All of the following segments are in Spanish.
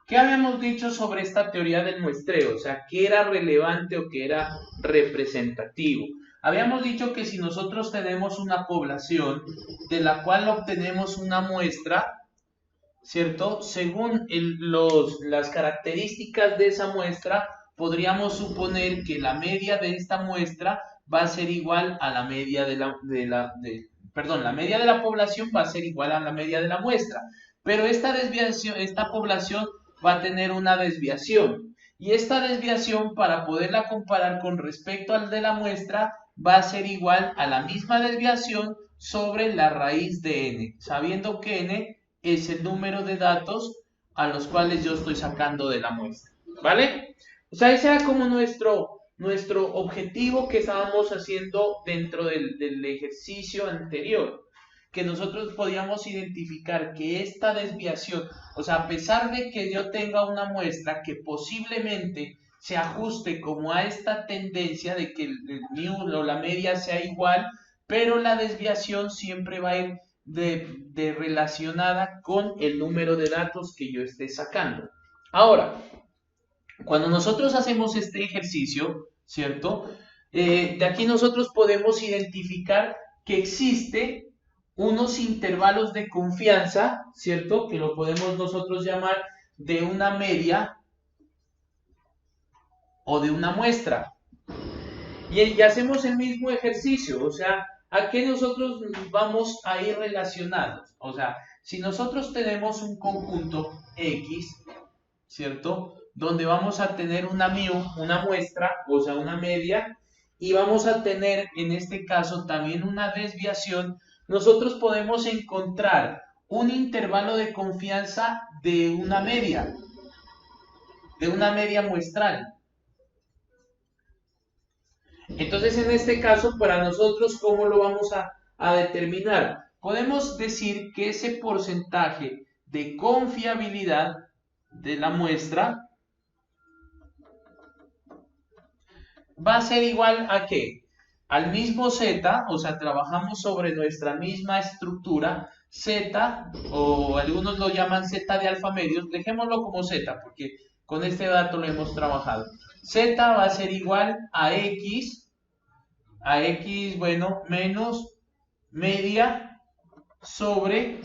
¿Qué habíamos dicho sobre esta teoría del muestreo? O sea, ¿qué era relevante o qué era representativo? Habíamos dicho que si nosotros tenemos una población de la cual obtenemos una muestra, ¿cierto? Según las características de esa muestra, podríamos suponer que la media de esta muestra va a ser igual a la media perdón, la media de la población va a ser igual a la media de la muestra. Pero esta desviación, esta población va a tener una desviación. Y esta desviación, para poderla comparar con respecto al de la muestra, va a ser igual a la misma desviación sobre la raíz de n, sabiendo que n es el número de datos a los cuales yo estoy sacando de la muestra, ¿vale? O sea, ese era como nuestro objetivo que estábamos haciendo dentro del ejercicio anterior, que nosotros podíamos identificar que esta desviación, o sea, a pesar de que yo tenga una muestra que posiblemente se ajuste como a esta tendencia de que el mu o la media sea igual, pero la desviación siempre va a ir de relacionada con el número de datos que yo esté sacando. Ahora, cuando nosotros hacemos este ejercicio, ¿cierto? De aquí nosotros podemos identificar que existe unos intervalos de confianza, ¿cierto? Que lo podemos nosotros llamar de una media o de una muestra. Y hacemos el mismo ejercicio, o sea, ¿a qué nosotros vamos a ir relacionados? O sea, si nosotros tenemos un conjunto X, ¿cierto? Donde vamos a tener una una muestra, o sea, una media, y vamos a tener en este caso también una desviación, nosotros podemos encontrar un intervalo de confianza de una media muestral. Entonces, en este caso, para nosotros, ¿cómo lo vamos a determinar? Podemos decir que ese porcentaje de confiabilidad de la muestra va a ser igual a ¿qué? Al mismo z, o sea, trabajamos sobre nuestra misma estructura, z, o algunos lo llaman z de alfa medios, dejémoslo como z, porque con este dato lo hemos trabajado. Z va a ser igual a x, bueno, menos media sobre,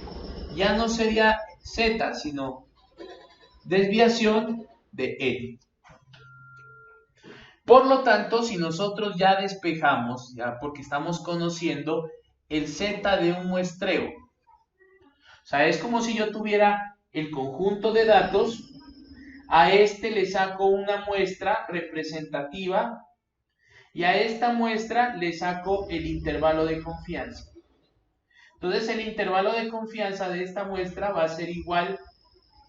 ya no sería z, sino desviación de n. Por lo tanto, si nosotros ya despejamos, ya porque estamos conociendo el z de un muestreo, o sea, es como si yo tuviera el conjunto de datos, a este le saco una muestra representativa y a esta muestra le saco el intervalo de confianza. Entonces, el intervalo de confianza de esta muestra va a ser igual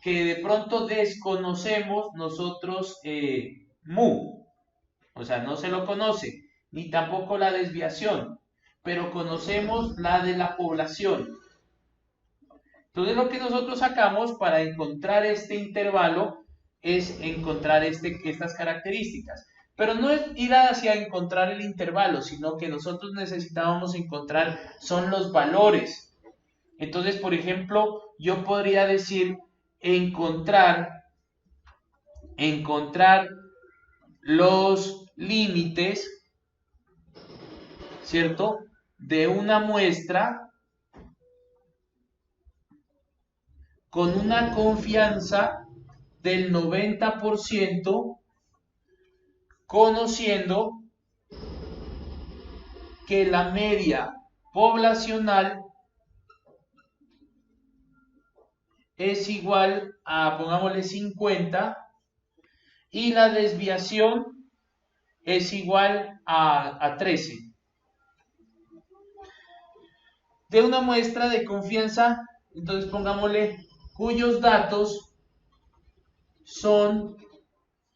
que de pronto desconocemos nosotros mu. O sea, no se lo conoce, ni tampoco la desviación, pero conocemos la de la población. Entonces lo que nosotros sacamos para encontrar este intervalo es encontrar estas características. Pero no es ir hacia encontrar el intervalo, sino que nosotros necesitábamos encontrar son los valores. Entonces, por ejemplo, yo podría decir encontrar los límites, ¿cierto? De una muestra con una confianza del 90%, conociendo que la media poblacional es igual a, pongámosle 50, y la desviación es igual a 13. De una muestra de confianza, entonces pongámosle cuyos datos son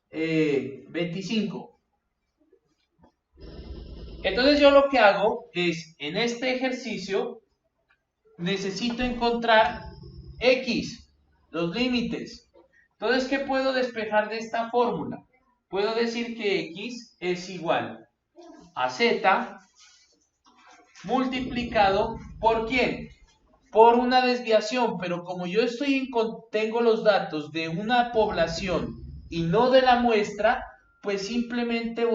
25. Entonces yo lo que hago es, en este ejercicio, necesito encontrar X, los límites. Entonces, ¿qué puedo despejar de esta fórmula? Puedo decir que X es igual a Z multiplicado por ¿quién? por una desviación, pero como yo tengo los datos de una población y no de la muestra, pues simplemente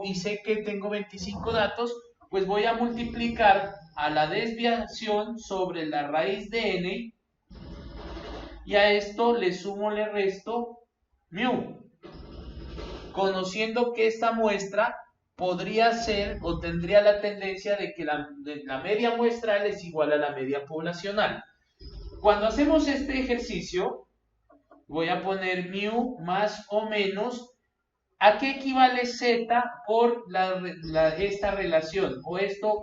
y sé que tengo 25 datos, pues voy a multiplicar a la desviación sobre la raíz de n, y a esto le sumo, le resto mu, conociendo que esta muestra podría ser o tendría la tendencia de que la media muestral es igual a la media poblacional. Cuando hacemos este ejercicio, voy a poner mu más o menos, ¿a qué equivale z por esta relación? O esto,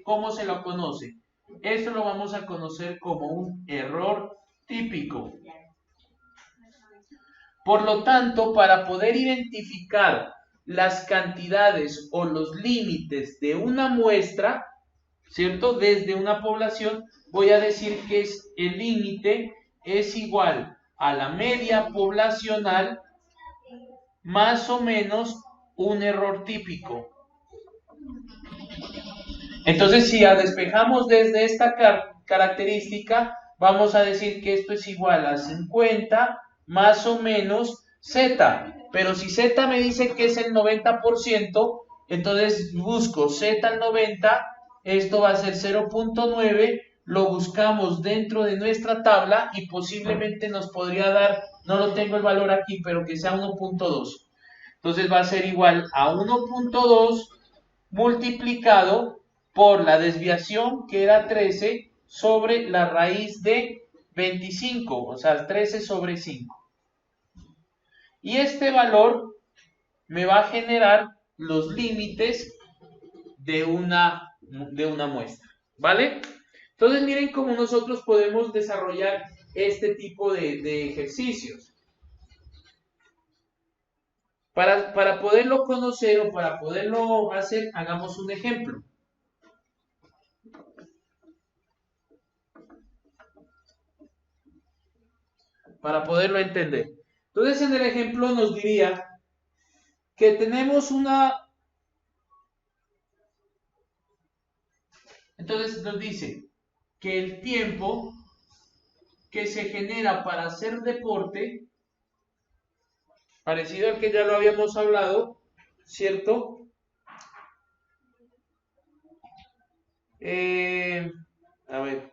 ¿cómo se lo conoce? Esto lo vamos a conocer como un error típico. Por lo tanto, para poder identificar las cantidades o los límites de una muestra, ¿cierto? Desde una población, voy a decir que el límite es igual a la media poblacional más o menos un error típico. Entonces, si despejamos desde esta característica, vamos a decir que esto es igual a 50 más o menos z. Pero si z me dice que es el 90%, entonces busco z al 90, esto va a ser 0.9, lo buscamos dentro de nuestra tabla y posiblemente nos podría dar, no lo tengo el valor aquí, pero que sea 1.2. Entonces va a ser igual a 1.2 multiplicado por la desviación, que era 13, sobre la raíz de 25, o sea, 13 sobre 5. Y este valor me va a generar los límites de una muestra, ¿vale? Entonces miren cómo nosotros podemos desarrollar este tipo de ejercicios. Para poderlo conocer o para poderlo hacer, hagamos un ejemplo. Para poderlo entender. Entonces en el ejemplo nos diría que tenemos entonces nos dice que el tiempo que se genera para hacer deporte, parecido al que ya lo habíamos hablado, ¿cierto? A ver.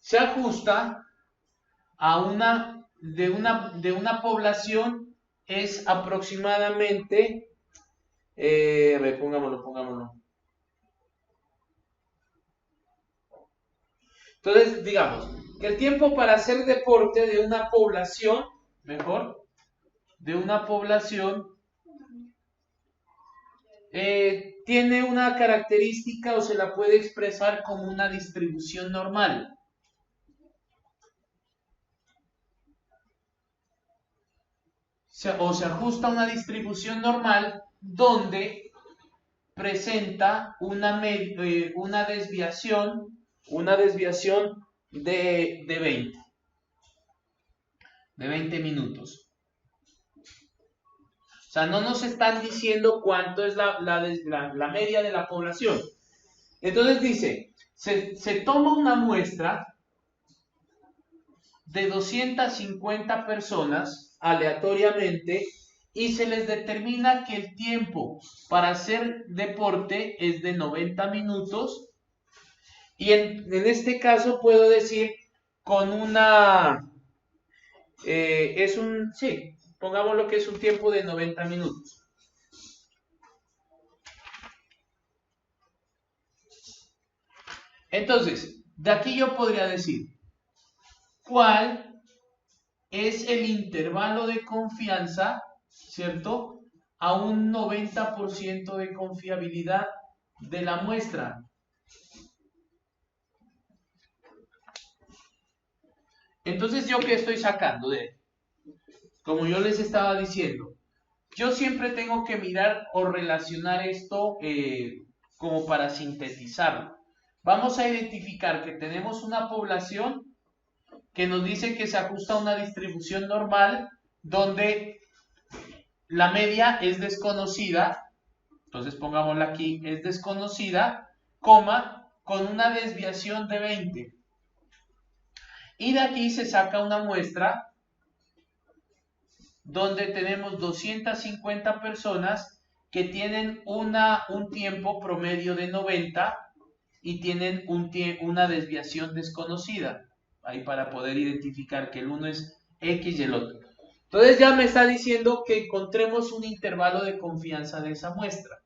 Se ajusta a de una población, es aproximadamente, a ver, pongámoslo. Entonces, digamos, que el tiempo para hacer deporte de una población, de una población, tiene una característica o se la puede expresar como una distribución normal. O se ajusta a una distribución normal donde presenta una desviación de 20 minutos. O sea, no nos están diciendo cuánto es la media de la población. Entonces dice, se toma una muestra de 250 personas aleatoriamente y se les determina que el tiempo para hacer deporte es de 90 minutos. Y en este caso puedo decir con pongámoslo que es un tiempo de 90 minutos. Entonces, de aquí yo podría decir, ¿cuál es el intervalo de confianza, ¿cierto? A un 90% de confiabilidad de la muestra. Entonces, ¿yo qué estoy sacando de él? Como yo les estaba diciendo, yo siempre tengo que mirar o relacionar esto como para sintetizarlo. Vamos a identificar que tenemos una población que nos dice que se ajusta a una distribución normal donde la media es desconocida, entonces pongámosla aquí, es desconocida, coma, con una desviación de 20. Y de aquí se saca una muestra donde tenemos 250 personas que tienen un tiempo promedio de 90 y tienen una desviación desconocida, ahí para poder identificar que el uno es X y el otro. Entonces ya me está diciendo que encontremos un intervalo de confianza de esa muestra.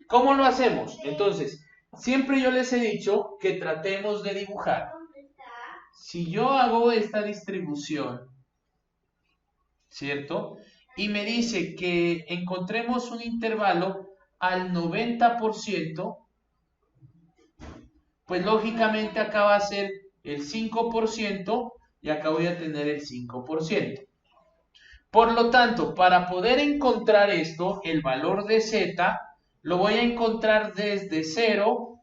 ¿Cómo lo hacemos? Entonces, siempre yo les he dicho que tratemos de dibujar. Si yo hago esta distribución, ¿cierto? Y me dice que encontremos un intervalo al 90%, pues lógicamente acá va a ser el 5% y acá voy a tener el 5%. Por lo tanto, para poder encontrar esto, el valor de z, lo voy a encontrar desde 0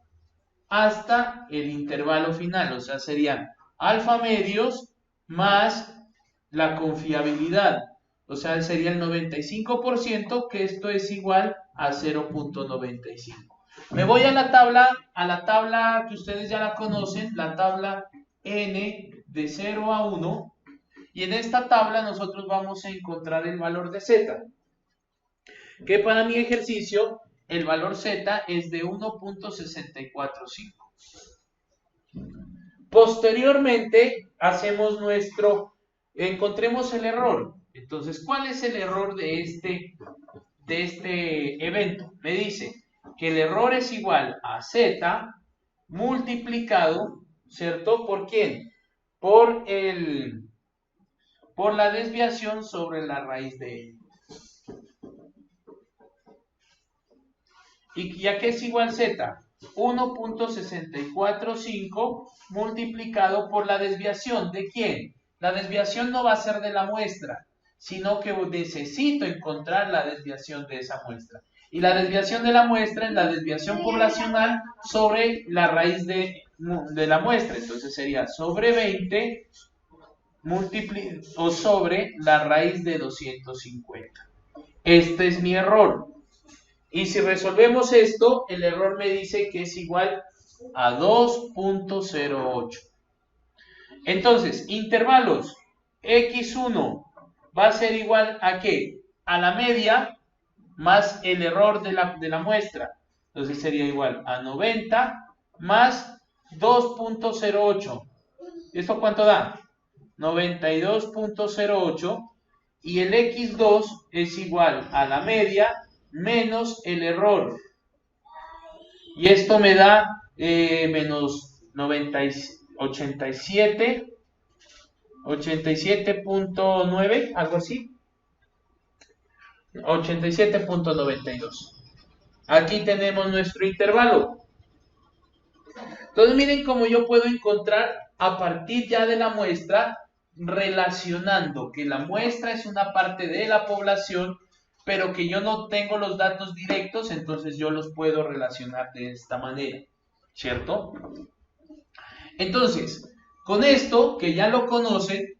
hasta el intervalo final, o sea, serían alfa medios más la confiabilidad, o sea, sería el 95%, que esto es igual a 0.95. Me voy a la tabla que ustedes ya la conocen, la tabla n de 0 a 1, y en esta tabla nosotros vamos a encontrar el valor de z, que para mi ejercicio el valor z es de 1.645. Posteriormente hacemos encontremos el error. Entonces, ¿cuál es el error de este evento? Me dice que el error es igual a z multiplicado, ¿cierto? ¿Por quién? Por la desviación sobre la raíz de ello. ¿Y a qué es igual z? 1.645 multiplicado por la desviación. ¿De quién? La desviación no va a ser de la muestra, sino que necesito encontrar la desviación de esa muestra. Y la desviación de la muestra es la desviación poblacional sobre la raíz de la muestra. Entonces sería sobre 20 o sobre la raíz de 250. Este es mi error. Y si resolvemos esto, el error me dice que es igual a 2.08. Entonces, intervalos x1 va a ser igual a ¿qué? A la media más el error de la muestra. Entonces sería igual a 90 más 2.08. ¿Esto cuánto da? 92.08. Y el x2 es igual a la media menos el error. Y esto me da menos 87.9, algo así. 87.92. Aquí tenemos nuestro intervalo. Entonces miren cómo yo puedo encontrar a partir ya de la muestra, relacionando que la muestra es una parte de la población, pero que yo no tengo los datos directos, entonces yo los puedo relacionar de esta manera, ¿cierto? Entonces, con esto, que ya lo conocen,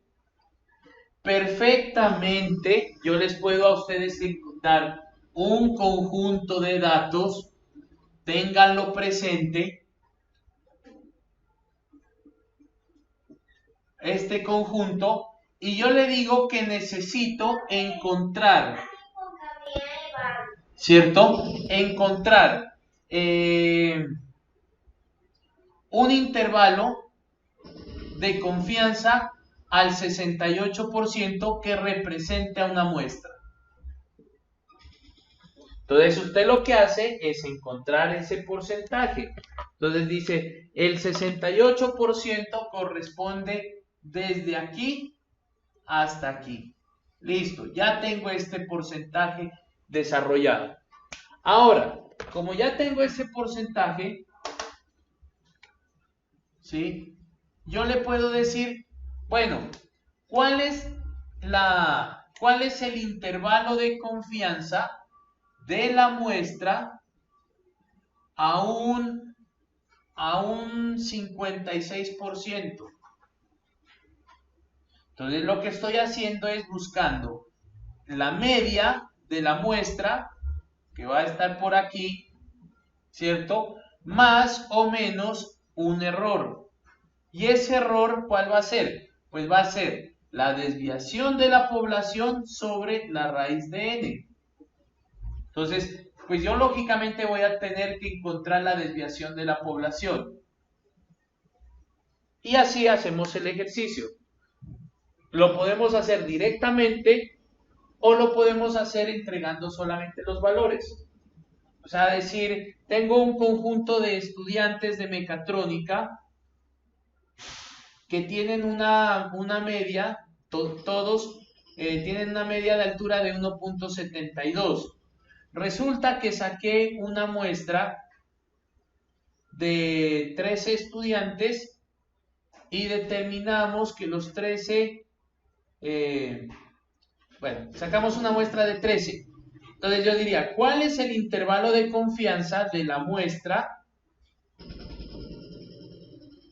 perfectamente yo les puedo a ustedes dar un conjunto de datos, ténganlo presente, este conjunto, y yo le digo que necesito encontrar, ¿cierto? Encontrar un intervalo de confianza al 68% que represente a una muestra. Entonces usted lo que hace es encontrar ese porcentaje. Entonces dice, el 68% corresponde desde aquí hasta aquí. Listo, ya tengo este porcentaje desarrollado. Ahora, como ya tengo ese porcentaje, ¿sí? Yo le puedo decir, bueno, ¿cuál es el intervalo de confianza de la muestra a un 56%? Entonces lo que estoy haciendo es buscando la media de la muestra, que va a estar por aquí, ¿cierto? Más o menos un error. ¿Y ese error cuál va a ser? Pues va a ser la desviación de la población sobre la raíz de n. Entonces, pues yo lógicamente voy a tener que encontrar la desviación de la población. Y así hacemos el ejercicio. Lo podemos hacer directamente o lo podemos hacer entregando solamente los valores. O sea, decir, tengo un conjunto de estudiantes de mecatrónica que tienen una media, todos tienen una media de altura de 1.72. Resulta que saqué una muestra de 13 estudiantes y determinamos que los 13, sacamos una muestra de 13. Entonces yo diría, ¿cuál es el intervalo de confianza de la muestra?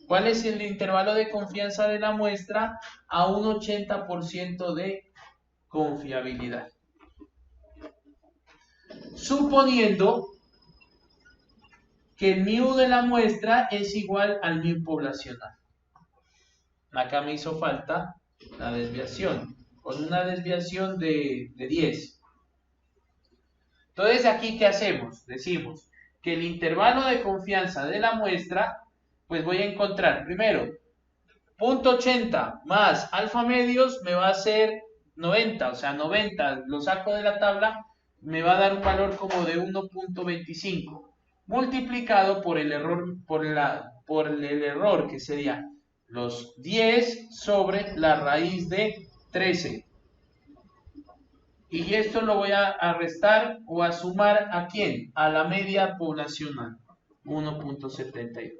¿Cuál es el intervalo de confianza de la muestra a un 80% de confiabilidad? Suponiendo que el mu de la muestra es igual al mu poblacional. Acá me hizo falta la desviación, con una desviación de 10. Entonces, aquí, ¿qué hacemos? Decimos que el intervalo de confianza de la muestra, pues voy a encontrar, primero, 0.80 más alfa medios me va a ser 90, o sea, 90, lo saco de la tabla, me va a dar un valor como de 1.25, multiplicado por el error, por el error que sería los 10 sobre la raíz de 13. Y esto lo voy a restar o a sumar ¿a quién? A la media poblacional, 1.72.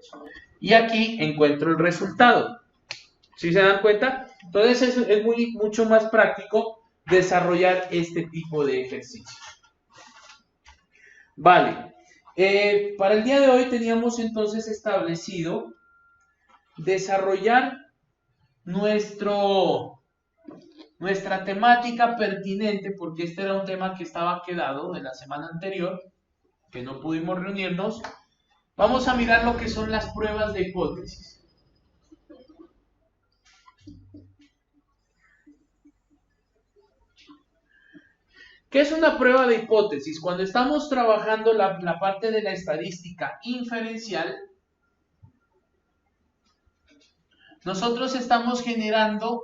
Y aquí encuentro el resultado. ¿Sí se dan cuenta? Entonces es mucho más práctico desarrollar este tipo de ejercicios. Vale. Para el día de hoy teníamos entonces establecido desarrollar nuestra temática pertinente, porque este era un tema que estaba quedado de la semana anterior, que no pudimos reunirnos. Vamos a mirar lo que son las pruebas de hipótesis. ¿Qué es una prueba de hipótesis? Cuando estamos trabajando la parte de la estadística inferencial, nosotros estamos generando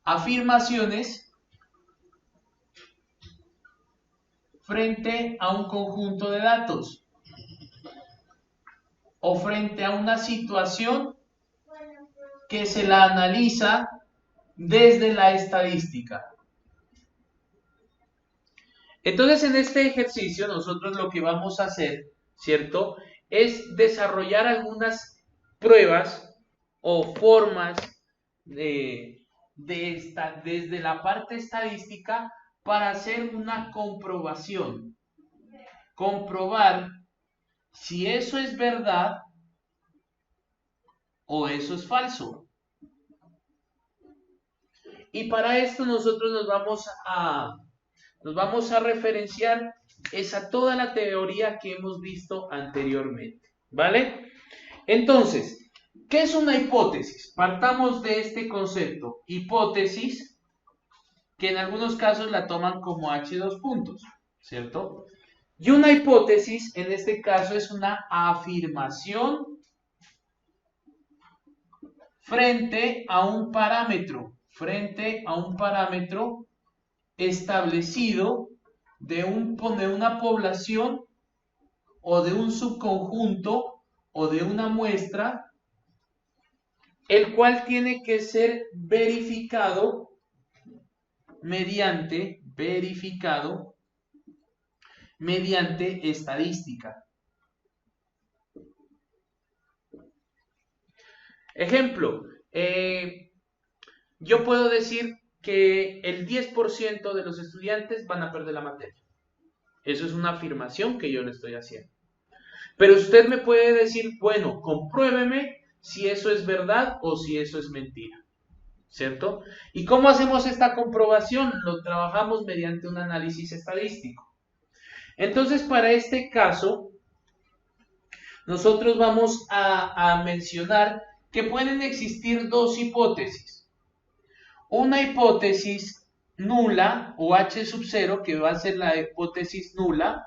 afirmaciones frente a un conjunto de datos o frente a una situación que se la analiza desde la estadística. Entonces, en este ejercicio nosotros lo que vamos a hacer, ¿cierto?, es desarrollar algunas pruebas o formas desde la parte estadística para hacer una comprobación. Comprobar si eso es verdad o eso es falso. Y para esto nosotros nos vamos a referenciar a toda la teoría que hemos visto anteriormente, ¿vale? Entonces, ¿qué es una hipótesis? Partamos de este concepto. Hipótesis, que en algunos casos la toman como H2 puntos, ¿cierto? Y una hipótesis, en este caso, es una afirmación frente a un parámetro establecido de una población o de un subconjunto o de una muestra, el cual tiene que ser verificado mediante estadística. Ejemplo, yo puedo decir que el 10% de los estudiantes van a perder la materia. Eso es una afirmación que yo le estoy haciendo. Pero usted me puede decir, bueno, compruébeme si eso es verdad o si eso es mentira, ¿cierto? ¿Y cómo hacemos esta comprobación? Lo trabajamos mediante un análisis estadístico. Entonces, para este caso, nosotros vamos a mencionar que pueden existir dos hipótesis. Una hipótesis nula o H sub 0, que va a ser la hipótesis nula,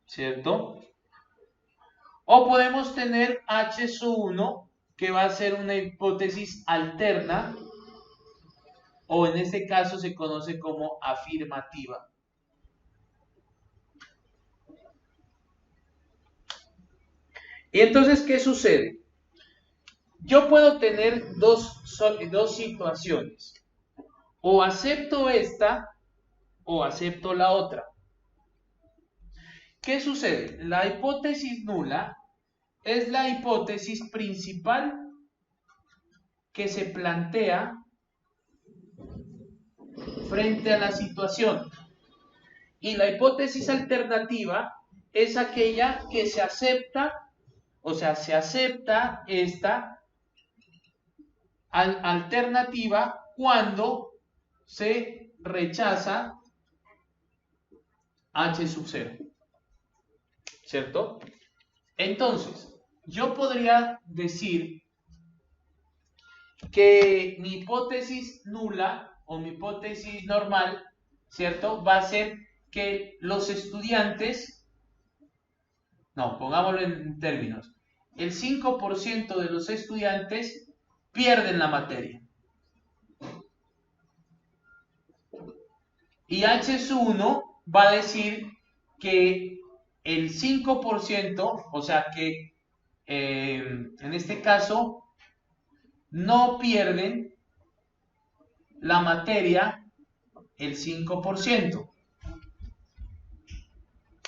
¿cierto? O podemos tener H sub 1, que va a ser una hipótesis alterna, o en este caso se conoce como afirmativa. Y entonces, ¿qué sucede? Yo puedo tener dos situaciones. O acepto esta o acepto la otra. ¿Qué sucede? La hipótesis nula es la hipótesis principal que se plantea frente a la situación. Y la hipótesis alternativa es aquella que se acepta, o sea, se acepta esta alternativa cuando se rechaza H sub 0, ¿cierto? Entonces, yo podría decir que mi hipótesis nula o mi hipótesis normal, ¿cierto? Va a ser que los estudiantes, no, pongámoslo en términos, el 5% de los estudiantes pierden la materia. Y H sub 1 va a decir que el 5%, o sea que en este caso no pierden la materia el 5%,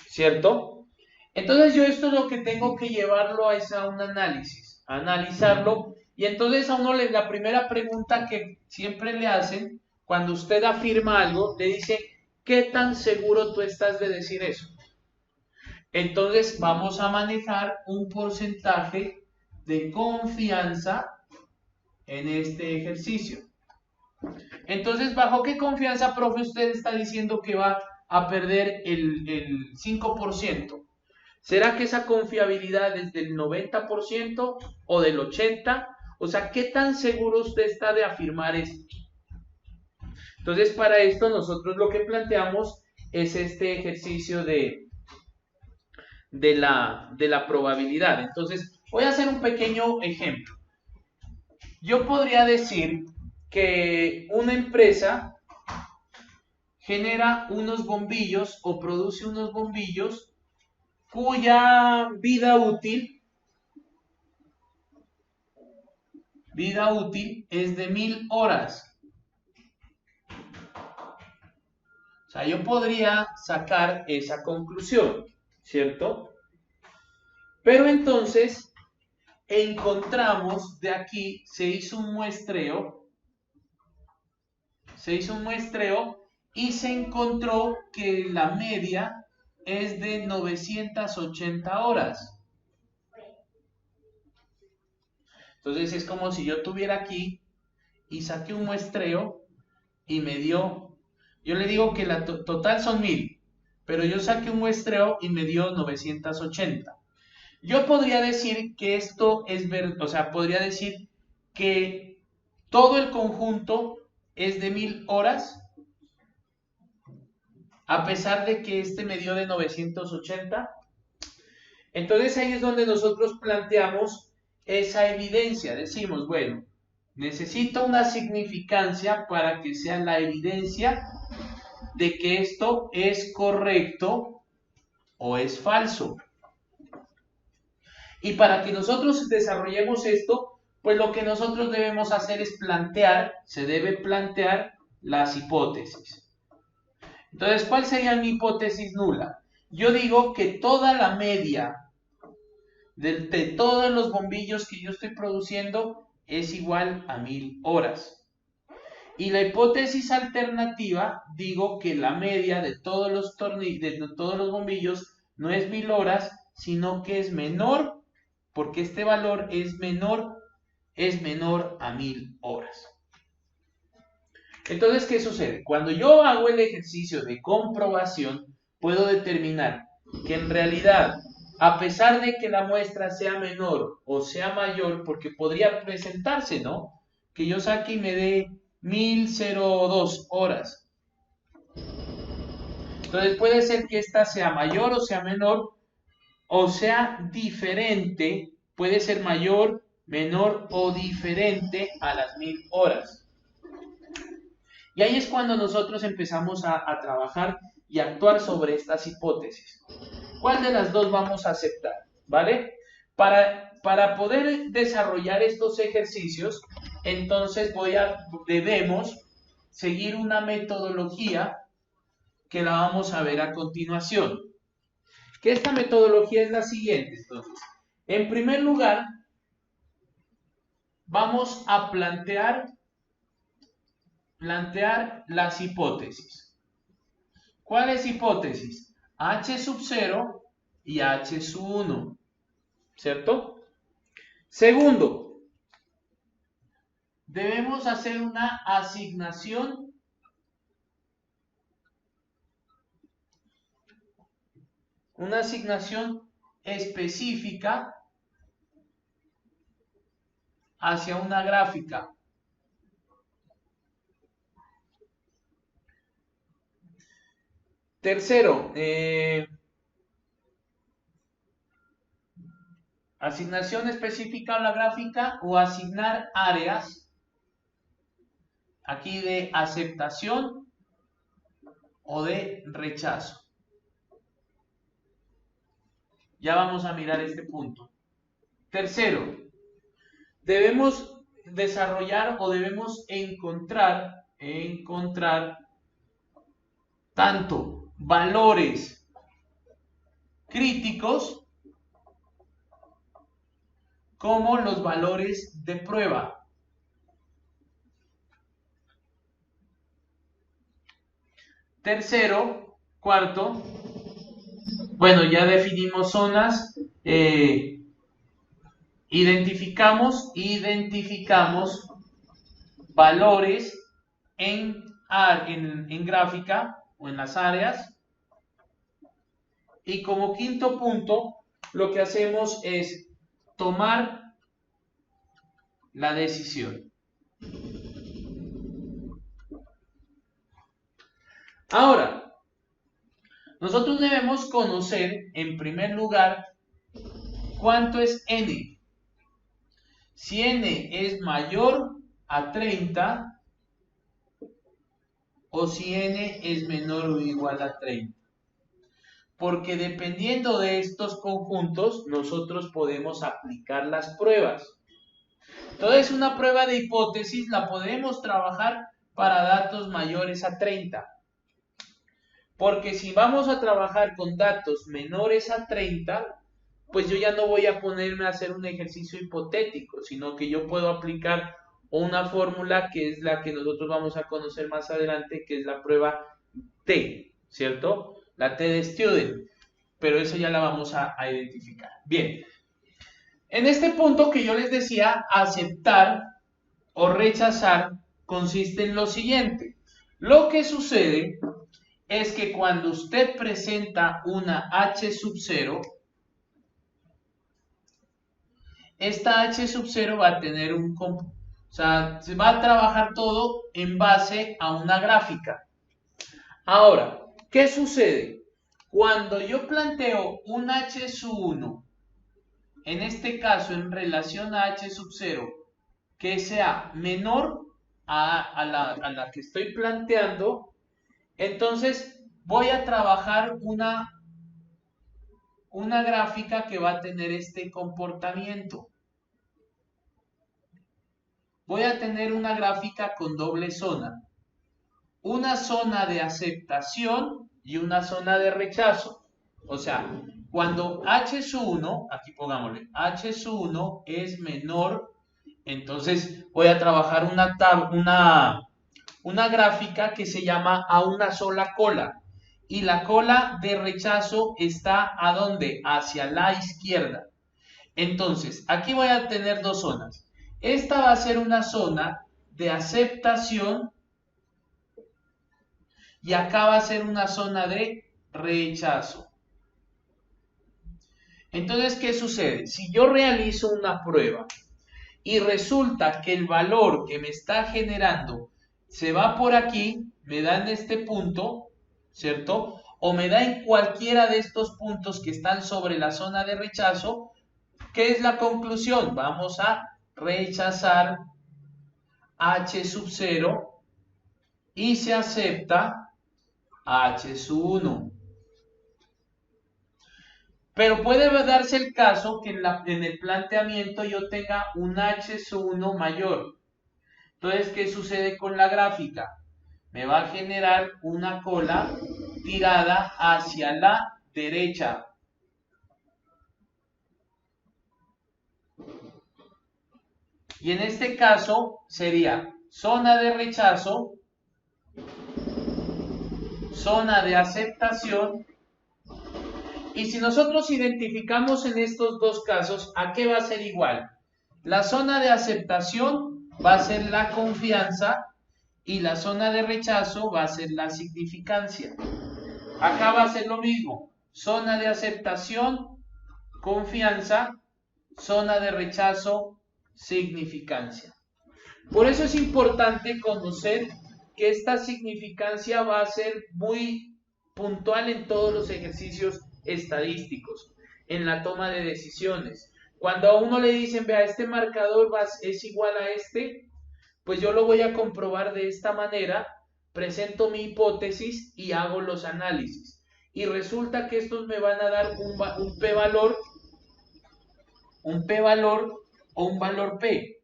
¿cierto? Entonces yo esto es lo que tengo que llevarlo a un análisis, a analizarlo, y entonces a uno la primera pregunta que siempre le hacen cuando usted afirma algo, le dice, ¿qué tan seguro tú estás de decir eso? Entonces vamos a manejar un porcentaje de confianza en este ejercicio. Entonces, ¿bajo qué confianza, profe, usted está diciendo que va a perder el 5%? ¿Será que esa confiabilidad es del 90% o del 80%? O sea, ¿qué tan seguro usted está de afirmar esto? Entonces, para esto nosotros lo que planteamos es este ejercicio de la probabilidad. Entonces, voy a hacer un pequeño ejemplo. Yo podría decir que una empresa genera unos bombillos o produce unos bombillos cuya vida útil es de 1000 horas. O sea, yo podría sacar esa conclusión, ¿cierto? Pero entonces encontramos de aquí, se hizo un muestreo y se encontró que la media es de 980 horas. Entonces es como si yo tuviera aquí y saqué un muestreo y me dio, yo le digo que la total son 1000, pero yo saqué un muestreo y me dio 980. Yo podría decir que esto es o sea, podría decir que todo el conjunto es de 1000 horas, a pesar de que este me dio de 980. Entonces ahí es donde nosotros planteamos esa evidencia. Decimos, bueno, necesito una significancia para que sea la evidencia de que esto es correcto o es falso. Y para que nosotros desarrollemos esto, pues lo que nosotros debemos hacer es se debe plantear las hipótesis. Entonces, ¿cuál sería mi hipótesis nula? Yo digo que toda la media de todos los bombillos que yo estoy produciendo es igual a 1000 horas. Y la hipótesis alternativa, digo que la media de todos los bombillos no es 1000 horas, sino que es menor porque este valor es menor a 1000 horas. Entonces, ¿qué sucede? Cuando yo hago el ejercicio de comprobación, puedo determinar que en realidad, a pesar de que la muestra sea menor o sea mayor, porque podría presentarse, ¿no? Que yo saque y me dé 1002 horas. Entonces puede ser que esta sea mayor o sea menor, o sea diferente, puede ser mayor, menor o diferente a las 1000 horas. Y ahí es cuando nosotros empezamos a trabajar y actuar sobre estas hipótesis. ¿Cuál de las dos vamos a aceptar? ¿Vale? Para poder desarrollar estos ejercicios, entonces debemos seguir una metodología que la vamos a ver a continuación. Que esta metodología es la siguiente, entonces. En primer lugar, vamos a plantear las hipótesis. ¿Cuáles hipótesis? H sub 0 y H sub 1, ¿cierto? Segundo, debemos hacer una asignación específica hacia una gráfica. Tercero, asignación específica a la gráfica o asignar áreas aquí de aceptación o de rechazo. Ya vamos a mirar este punto. Tercero, debemos desarrollar o debemos encontrar tanto valores críticos como los valores de prueba. Tercero, cuarto, bueno, ya definimos zonas, identificamos valores en gráfica o en las áreas. Y como quinto punto, lo que hacemos es tomar la decisión. Ahora, nosotros debemos conocer, en primer lugar, cuánto es n. Si n es mayor a 30 o si n es menor o igual a 30. Porque dependiendo de estos conjuntos, nosotros podemos aplicar las pruebas. Entonces, una prueba de hipótesis la podemos trabajar para datos mayores a 30. Porque si vamos a trabajar con datos menores a 30, pues yo ya no voy a ponerme a hacer un ejercicio hipotético, sino que yo puedo aplicar una fórmula que es la que nosotros vamos a conocer más adelante, que es la prueba T, ¿cierto? La T de Student, pero eso ya la vamos a identificar. Bien, en este punto que yo les decía, aceptar o rechazar consiste en lo siguiente. Lo que sucede es que cuando usted presenta una H sub 0, esta H sub 0 va a tener se va a trabajar todo en base a una gráfica. Ahora, ¿qué sucede? Cuando yo planteo un H sub 1, en este caso en relación a H sub 0, que sea menor a la que estoy planteando, entonces voy a trabajar una gráfica que va a tener este comportamiento. Voy a tener una gráfica con doble zona. Una zona de aceptación y una zona de rechazo. O sea, cuando H sub 1, aquí pongámosle, H sub 1 es menor, entonces voy a trabajar una gráfica que se llama a una sola cola. Y la cola de rechazo está ¿a dónde? Hacia la izquierda. Entonces, aquí voy a tener dos zonas. Esta va a ser una zona de aceptación y acá va a ser una zona de rechazo. Entonces, ¿qué sucede? Si yo realizo una prueba y resulta que el valor que me está generando se va por aquí, me da en este punto, ¿cierto? O me da en cualquiera de estos puntos que están sobre la zona de rechazo, ¿qué es la conclusión? Vamos a rechazar H sub 0 y se acepta H sub 1. Pero puede darse el caso que en el planteamiento yo tenga un H sub 1 mayor. Entonces, ¿qué sucede con la gráfica? Me va a generar una cola tirada hacia la derecha. Y en este caso sería zona de rechazo, zona de aceptación. Y si nosotros identificamos en estos dos casos, ¿a qué va a ser igual? La zona de aceptación va a ser la confianza y la zona de rechazo va a ser la significancia. Acá va a ser lo mismo. Zona de aceptación, confianza, zona de rechazo, significancia. Por eso es importante conocer que esta significancia va a ser muy puntual en todos los ejercicios estadísticos, en la toma de decisiones. Cuando a uno le dicen, vea, este marcador es igual a este, pues yo lo voy a comprobar de esta manera, presento mi hipótesis y hago los análisis. Y resulta que estos me van a dar un p-valor o un valor p,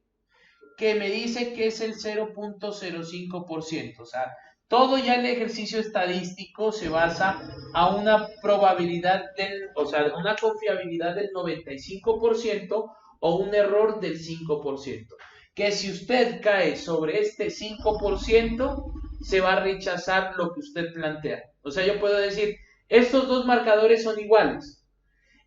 que me dice que es el 0.05%. O sea, todo ya el ejercicio estadístico se basa a una probabilidad una confiabilidad del 95% o un error del 5%. Que si usted cae sobre este 5%, se va a rechazar lo que usted plantea. O sea, yo puedo decir, estos dos marcadores son iguales.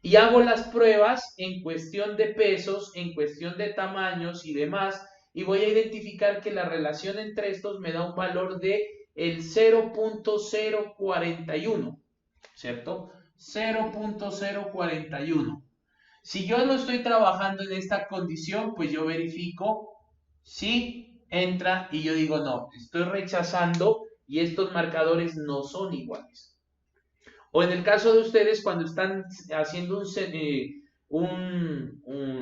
Y hago las pruebas en cuestión de pesos, en cuestión de tamaños y demás, y voy a identificar que la relación entre estos me da un valor de el 0.041, ¿cierto? 0.041. Si yo lo estoy trabajando en esta condición, pues yo verifico si entra y yo digo, no, estoy rechazando y estos marcadores no son iguales. O en el caso de ustedes, cuando están haciendo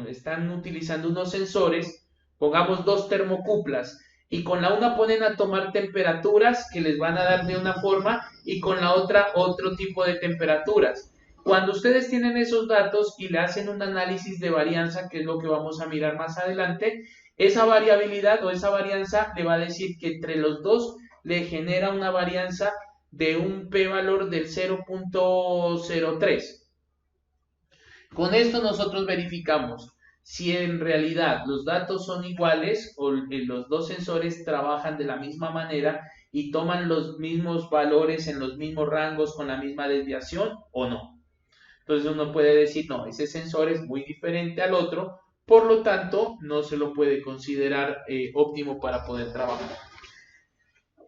están utilizando unos sensores, pongamos dos termocuplas, y con la una ponen a tomar temperaturas que les van a dar de una forma y con la otra otro tipo de temperaturas. Cuando ustedes tienen esos datos y le hacen un análisis de varianza, que es lo que vamos a mirar más adelante, esa variabilidad o esa varianza le va a decir que entre los dos le genera una varianza de un p-valor del 0.03. Con esto nosotros verificamos si en realidad los datos son iguales o los dos sensores trabajan de la misma manera y toman los mismos valores en los mismos rangos con la misma desviación o no. Entonces uno puede decir, no, ese sensor es muy diferente al otro, por lo tanto no se lo puede considerar óptimo para poder trabajar.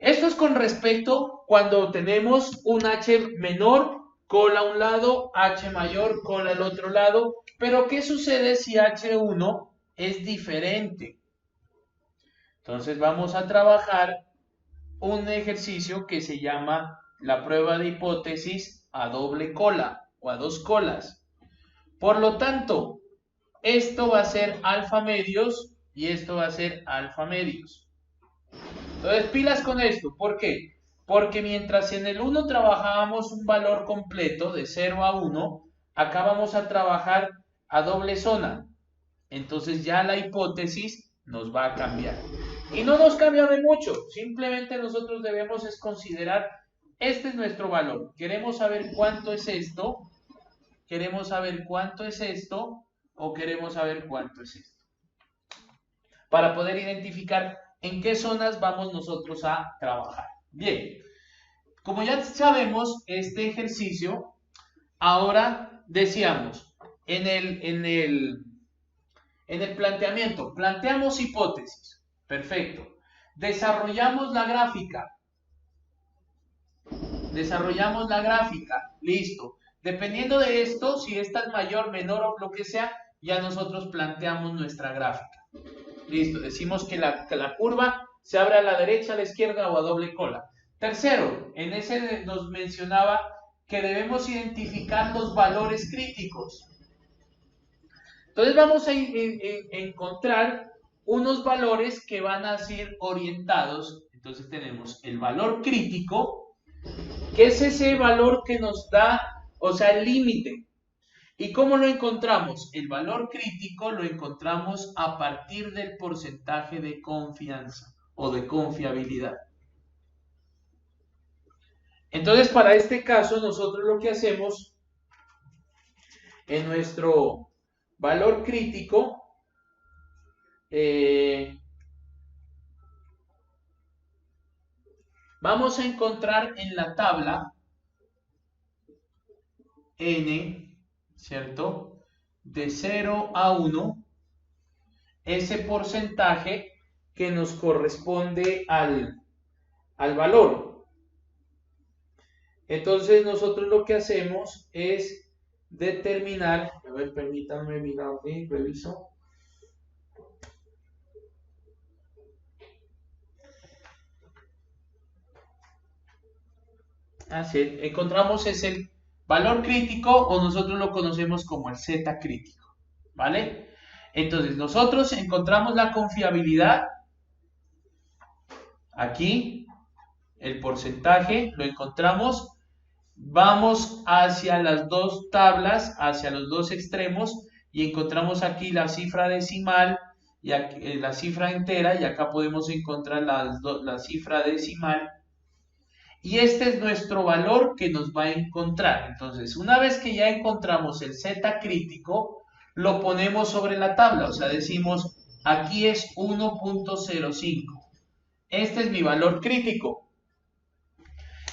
Esto es con respecto cuando tenemos un H menor, cola a un lado, H mayor, cola al otro lado. Pero ¿qué sucede si H1 es diferente? Entonces vamos a trabajar un ejercicio que se llama la prueba de hipótesis a doble cola o a dos colas. Por lo tanto, esto va a ser alfa medios y esto va a ser alfa medios. Entonces, pilas con esto. ¿Por qué? Porque mientras en el 1 trabajábamos un valor completo de 0 a 1, acá vamos a trabajar a doble zona. Entonces ya la hipótesis nos va a cambiar. Y no nos cambia de mucho. Simplemente nosotros debemos considerar, este es nuestro valor. Queremos saber cuánto es esto. Queremos saber cuánto es esto. O queremos saber cuánto es esto. Para poder identificar en qué zonas vamos nosotros a trabajar. Bien, como ya sabemos, este ejercicio, ahora decíamos, en el planteamiento, planteamos hipótesis, perfecto. Desarrollamos la gráfica, listo. Dependiendo de esto, si esta es mayor, menor o lo que sea, ya nosotros planteamos nuestra gráfica. Listo, decimos que la curva se abre a la derecha, a la izquierda o a doble cola. Tercero, en ese nos mencionaba que debemos identificar los valores críticos. Entonces vamos a encontrar unos valores que van a ser orientados. Entonces tenemos el valor crítico, que es ese valor que nos da, o sea, el límite. ¿Y cómo lo encontramos? El valor crítico lo encontramos a partir del porcentaje de confianza o de confiabilidad. Entonces, para este caso, nosotros lo que hacemos en nuestro valor crítico, vamos a encontrar en la tabla n, ¿cierto? De 0 a 1, ese porcentaje que nos corresponde al valor. Entonces nosotros lo que hacemos es determinar, a ver, permítanme mirar, reviso. Así, encontramos es el valor crítico o nosotros lo conocemos como el Z crítico, ¿vale? Entonces nosotros encontramos la confiabilidad, aquí, el porcentaje, lo encontramos, vamos hacia las dos tablas, hacia los dos extremos y encontramos aquí la cifra decimal y aquí, la cifra entera y acá podemos encontrar la cifra decimal. Y este es nuestro valor que nos va a encontrar. Entonces, una vez que ya encontramos el Z crítico, lo ponemos sobre la tabla. O sea, decimos, aquí es 1.05. Este es mi valor crítico.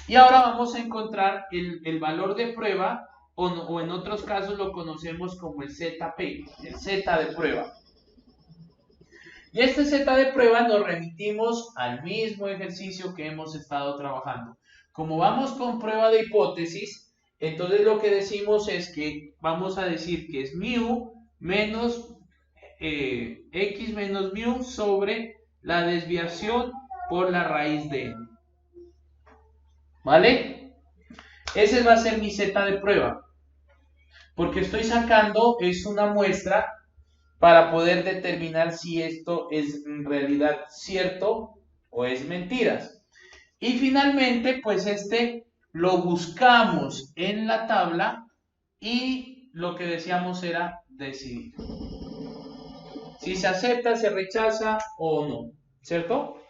Y ahora vamos a encontrar el valor de prueba, o en otros casos lo conocemos como el ZP, el Z de prueba. Y este Z de prueba nos remitimos al mismo ejercicio que hemos estado trabajando. Como vamos con prueba de hipótesis, entonces lo que decimos es que vamos a decir que es mu menos x menos mu sobre la desviación por la raíz de n. ¿Vale? Ese va a ser mi Z de prueba. Porque estoy sacando, es una muestra para poder determinar si esto es en realidad cierto o es mentiras. Y finalmente, pues este lo buscamos en la tabla y lo que decíamos era decidir si se acepta, se rechaza o no, ¿cierto?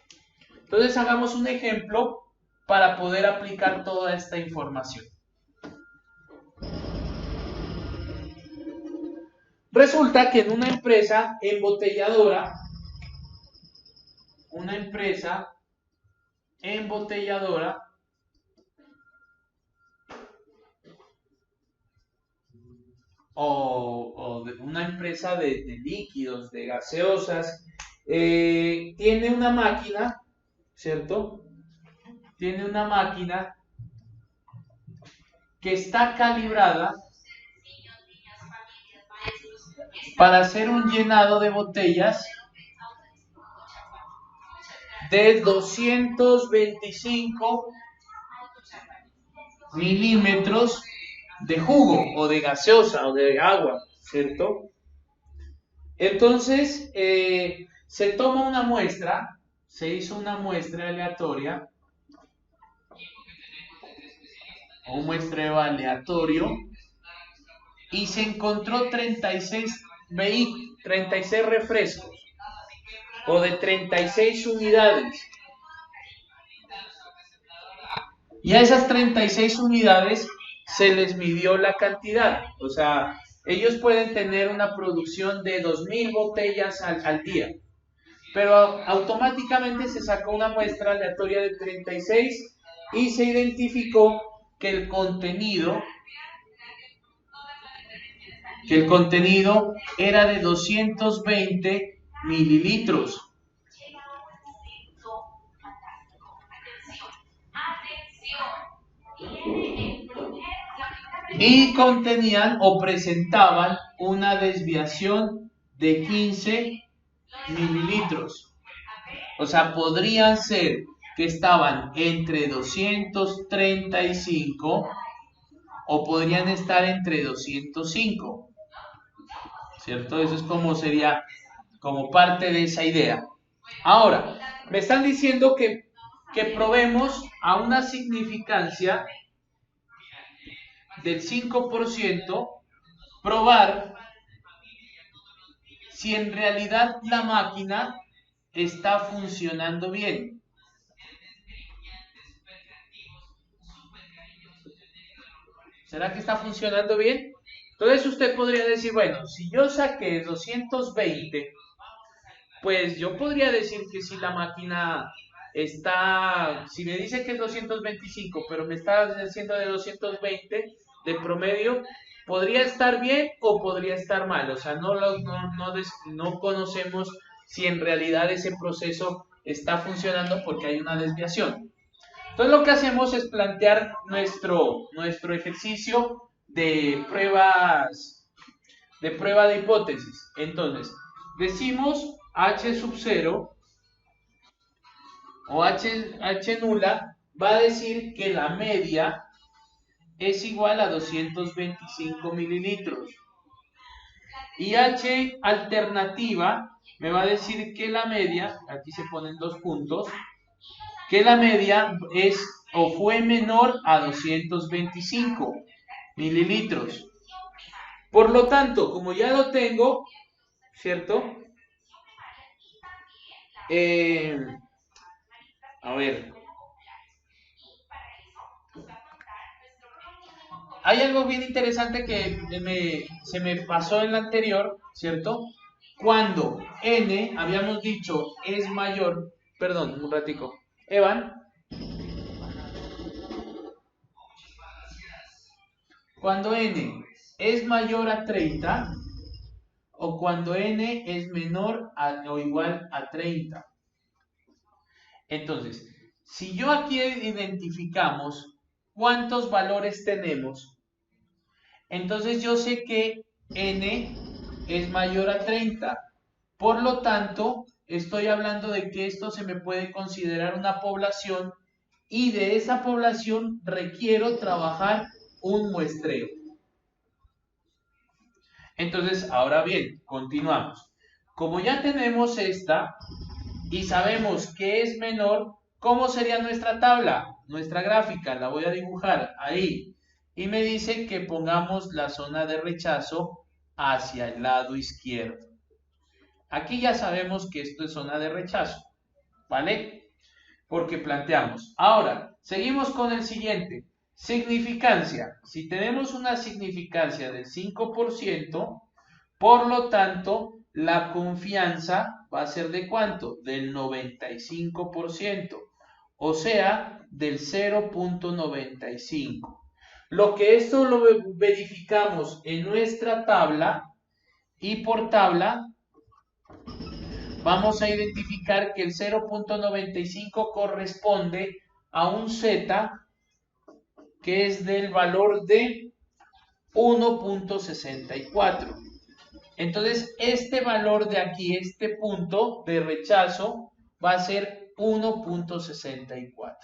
Entonces hagamos un ejemplo para poder aplicar toda esta información. Resulta que en una empresa embotelladora, o de una empresa de líquidos, de gaseosas, tiene una máquina, ¿cierto? Tiene una máquina que está calibrada para hacer un llenado de botellas de 225 milímetros de jugo o de gaseosa o de agua, ¿cierto? Entonces, se toma una muestra, se hizo una muestra aleatoria, o un muestreo aleatorio, y se encontró 36 refrescos, o de 36 unidades. Y a esas 36 unidades se les midió la cantidad. O sea, ellos pueden tener una producción de 2.000 botellas al día. Pero automáticamente se sacó una muestra aleatoria de 36 y se identificó que el contenido que el contenido era de 220 mililitros. Y contenían o presentaban una desviación de 15 mililitros. O sea, podrían ser que estaban entre 235 o podrían estar entre 205. ¿Cierto? Eso es como sería como parte de esa idea. Ahora, me están diciendo que probemos a una significancia del 5%, probar si en realidad la máquina está funcionando bien. ¿Será que está funcionando bien? Entonces usted podría decir, bueno, si yo saqué 220, pues yo podría decir que si la máquina está, si me dice que es 225, pero me está haciendo de 220 de promedio, podría estar bien o podría estar mal. O sea, no conocemos si en realidad ese proceso está funcionando porque hay una desviación. Entonces lo que hacemos es plantear nuestro ejercicio de prueba de hipótesis. Entonces, decimos H sub 0 o H nula va a decir que la media es igual a 225 mililitros. Y H alternativa me va a decir que la media, aquí se ponen 2 puntos, que la media es o fue menor a 225 mililitros. Por lo tanto, como ya lo tengo, ¿cierto? A ver. Hay algo bien interesante que se me pasó en la anterior, ¿cierto? Cuando n, habíamos dicho, es mayor, perdón, un ratico, Evan, cuando n es mayor a 30 o cuando n es menor o igual a 30. Entonces, si yo aquí identificamos cuántos valores tenemos, entonces yo sé que n es mayor a 30. Por lo tanto, estoy hablando de que esto se me puede considerar una población y de esa población requiero trabajar un muestreo. Entonces, ahora bien, continuamos. Como ya tenemos esta y sabemos que es menor, ¿cómo sería nuestra tabla? Nuestra gráfica, la voy a dibujar ahí. Y me dice que pongamos la zona de rechazo hacia el lado izquierdo. Aquí ya sabemos que esto es zona de rechazo, ¿vale? Porque planteamos. Ahora, seguimos con el siguiente. Significancia. Si tenemos una significancia del 5%, por lo tanto, la confianza va a ser ¿de cuánto? Del 95%, o sea, del 0.95. Lo que esto lo verificamos en nuestra tabla y por tabla vamos a identificar que el 0.95 corresponde a un Z que es del valor de 1.64. Entonces, este valor de aquí, este punto de rechazo, va a ser 1.64.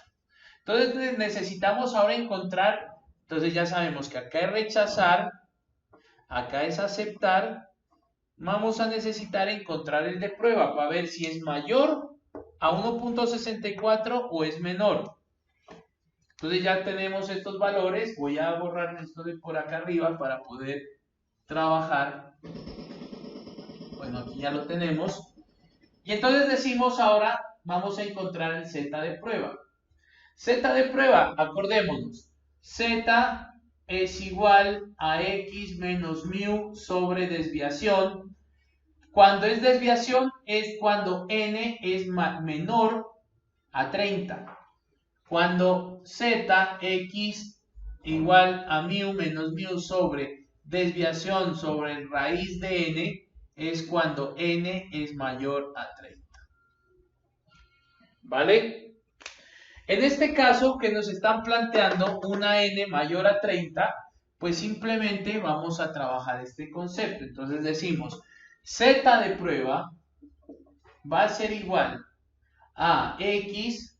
Entonces, necesitamos ahora encontrar, entonces ya sabemos que acá es rechazar, acá es aceptar. Vamos a necesitar encontrar el de prueba para ver si es mayor a 1.64 o es menor. Entonces ya tenemos estos valores. Voy a borrar esto de por acá arriba para poder trabajar. Bueno, aquí ya lo tenemos. Y entonces decimos ahora, vamos a encontrar el Z de prueba. Z de prueba, acordémonos. Z es igual a X menos mu sobre desviación. Cuando es desviación es cuando n es menor a 30. Cuando z, x igual a mu menos mu sobre desviación sobre raíz de n es cuando n es mayor a 30. ¿Vale? En este caso que nos están planteando una n mayor a 30, pues simplemente vamos a trabajar este concepto. Entonces decimos, z de prueba va a ser igual a x.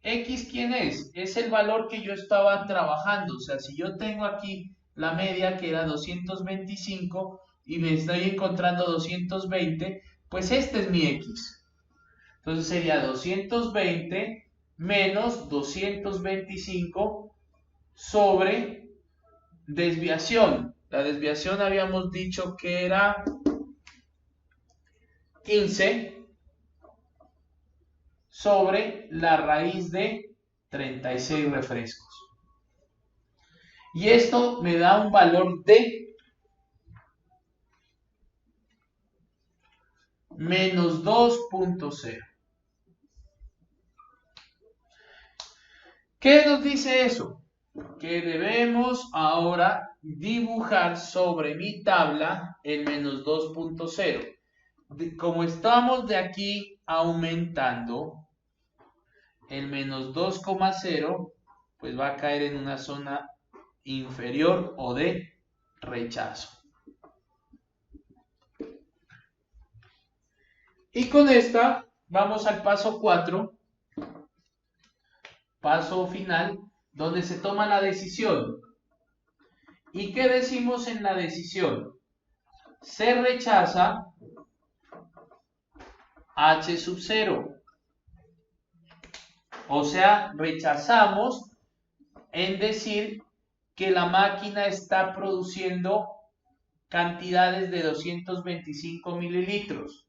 ¿X quién es? Es el valor que yo estaba trabajando. O sea, si yo tengo aquí la media que era 225 y me estoy encontrando 220, pues este es mi x. Entonces sería 220 menos 225 sobre desviación. La desviación habíamos dicho que era 15 sobre la raíz de 36 refrescos. Y esto me da un valor de menos 2.0. ¿Qué nos dice eso? Que debemos ahora dibujar sobre mi tabla el menos 2.0. Como estamos de aquí aumentando, el menos 2,0 pues va a caer en una zona inferior o de rechazo. Y con esta vamos al paso 4, paso final, donde se toma la decisión. ¿Y qué decimos en la decisión? Se rechaza H sub 0. O sea, rechazamos en decir que la máquina está produciendo cantidades de 225 mililitros.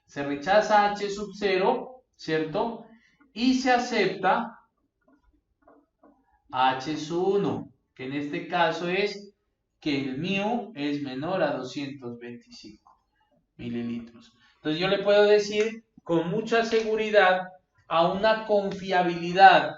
Se rechaza H sub 0, ¿cierto? Y se acepta H sub 1, que en este caso es que el mu es menor a 225 mililitros. Entonces yo le puedo decir con mucha seguridad, a una confiabilidad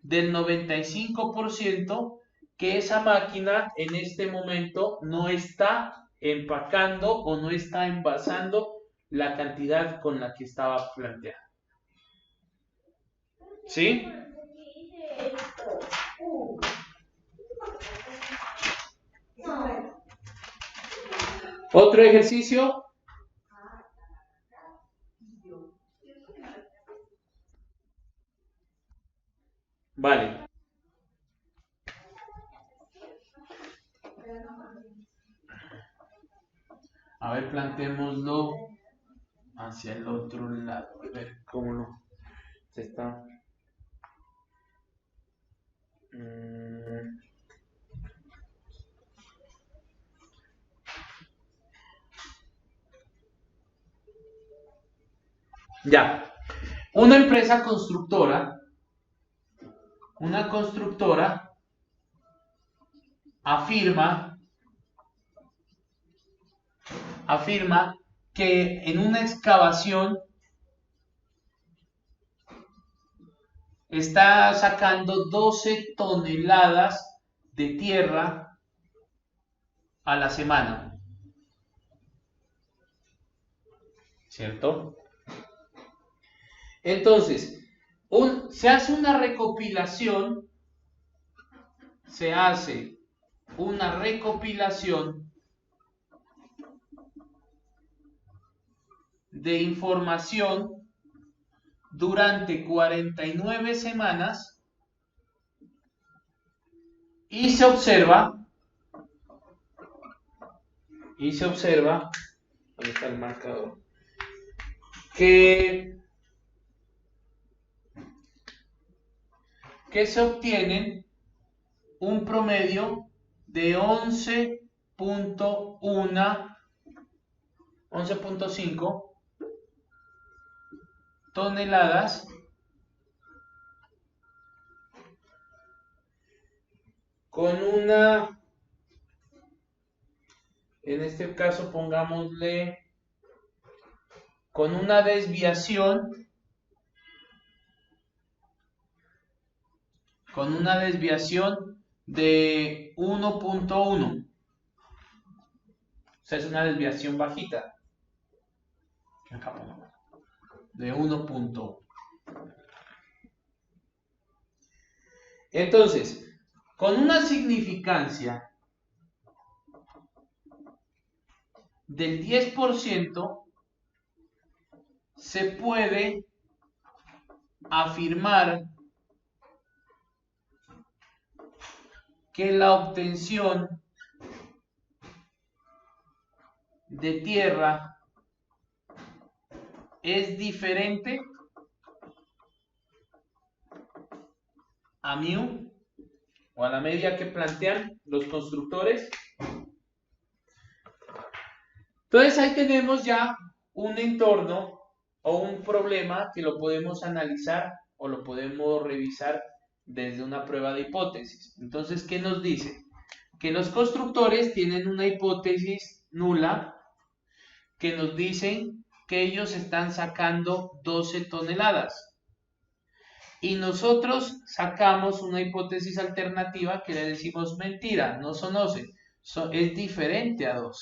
del 95%, que esa máquina en este momento no está empacando o no está envasando la cantidad con la que estaba planteada. ¿Sí? Otro ejercicio. Vale. A ver, planteémoslo hacia el otro lado. A ver cómo no se está. Ya. Una empresa constructora, afirma que en una excavación está sacando 12 toneladas de tierra a la semana. ¿Cierto? Entonces, se hace una recopilación de información durante 49 semanas y se observa, ¿dónde está el marcador? Que se obtienen un promedio de 11.5 toneladas con una, en este caso pongámosle, con una desviación de 1.1. O sea, es una desviación bajita. Acá pongo. De 1.1. Entonces, con una significancia del 10%, se puede afirmar que la obtención de tierra es diferente a mu o a la media que plantean los constructores. Entonces ahí tenemos ya un entorno o un problema que lo podemos analizar o lo podemos revisar desde una prueba de hipótesis. Entonces, ¿qué nos dice? Que los constructores tienen una hipótesis nula que nos dicen que ellos están sacando 12 toneladas. Y nosotros sacamos una hipótesis alternativa que le decimos mentira, no son 12, es diferente a 12.